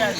சரி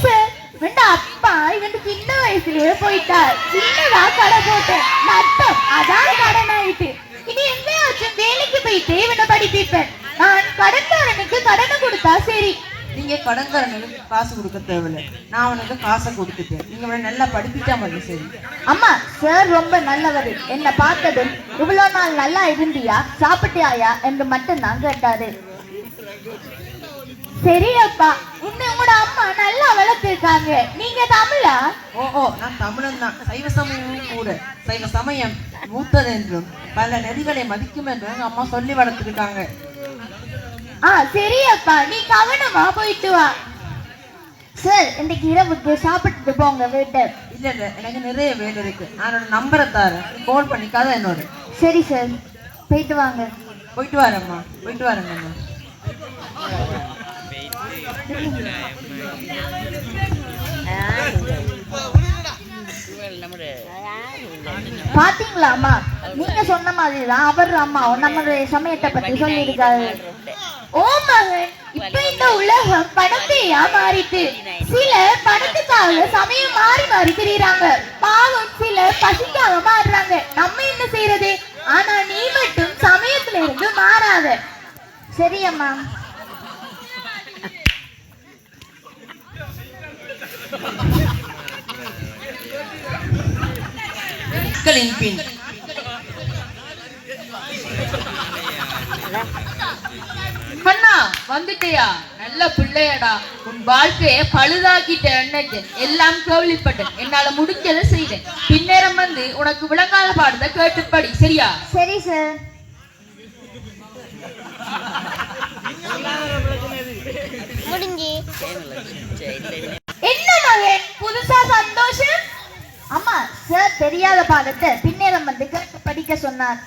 சார், இவன் அப்பா இவன் சின்ன வயசுலயே போயிட்டார். சின்னதா கடை போட்டேன், நட்டம் அதான் கடன் ஆயிட்டு. இனி எங்கேயாச்சும் வேலைக்கு போயிட்டு இவனை படிப்பிப்பேன். நான் கடன்காரனுக்கு கடனை கொடுத்தா சரி. நீங்க கடன்காரனுக்கு காசு கொடுக்க தேவையில்லை, நான் அவனுக்கு காசை கொடுத்துட்டேன். நீங்க அவனை நல்லா படிப்பிட்டா மட்டும் சரி. அம்மா, சார் ரொம்ப நல்லவர். என்ன பார்த்ததும் இவ்வளவு நாள் நல்லா இருந்தியா, சாப்பிட்டியாயா என்று மட்டும் தான் கேட்டாரு. சரி அப்பா, உன்னை உங்களோட அம்மா நல்லா வளர்த்திருக்காங்க. நீங்க தமிழா? ஓ, நான் தமிழன் தான். சைவ சமயமும் கூட. சைவ சமயம் மூத்தது என்றும் பல நெறிகளை மதிக்கும் என்றும் எங்க அம்மா சொல்லி வளர்த்திருக்காங்க. சரி அப்பா, நீ கவனமா போயிட்டு வா. சார், இன்னைக்கு இரவுக்கு சாப்பிட்டுட்டு போங்க வீட்டு. இல்ல எனக்கு நிறைய வேலை இருக்கு. நான் நம்பரை தரேன், கால் பண்ணிக்காத என்னோட. சரி சார், போயிட்டு வாங்க. போயிட்டு வரேம்மா, போயிட்டு வரேங்கம்மா. பாத்தீங்களா அம்மா, நீங்க சொன்ன மாதிரிதான் அவர் அம்மாவும் நம்மளுடைய சமயத்தை பத்தி சொல்லியிருக்காரு. ஓ மகன், இப்ப இந்த உலகம் பணத்தையா மாறிட்டு. சிலர் பணத்துக்காக சமயம் மாறி மாறி திரியுறாங்க. பாவம் சிலர் பசிக்காக மாறுறாங்க. நம்ம என்ன செய்யறது? ஆனா நீ மட்டும் சமயத்துல இருந்து மாறாத. சரி அம்மா. பின் அண்ணா வந்துட்டியா? நல்ல பிள்ளையடா. உன் வாழ்க்கைய பழுதாக்கிட்ட அன்னைக்கு எல்லாம் கேள்விப்பட்டேன். என்னால முடிஞ்சதை செய்தேன். பின்னேரம் வந்து உனக்கு விளங்காத பாடத்தை கேட்டுப்படி, சரியா? சரி சார். என்ன மகன், புதுசா சந்தோஷம்? அம்மா, சார் தெரியாத பாடத்தை பின்னேரம் வந்து கேட்டு படிக்க சொன்னார்.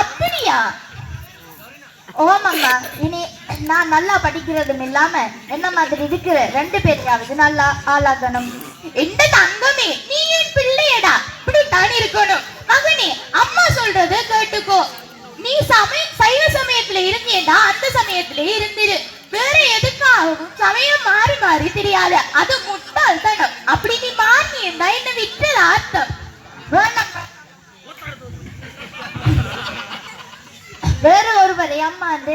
அப்படியா? ஓமாம்மா, இனி நான் நல்லா படிக்கிறதும் இல்லாம என்ன மாதிரி இருக்கிற 2 பேரையாவது நல்லா ஆளாக்கணும். எந்த தங்கமே, நீ என் பிள்ளையடா, இப்படித்தான் இருக்கணும். மகனே, அம்மா சொல்றத கேட்டுக்கோ. நீ சைவ சமயத்துல இருந்தேடா, அந்த சமயத்திலே இருந்திரு. வேற எதுக்காகவும் சமயம் மாறி மாறி தெரியாத, அது முட்டாள்தனம். அப்படி நீ மாறினா என்ன விட்டது அர்த்தம். வேற ஒருவரை அம்மா அந்த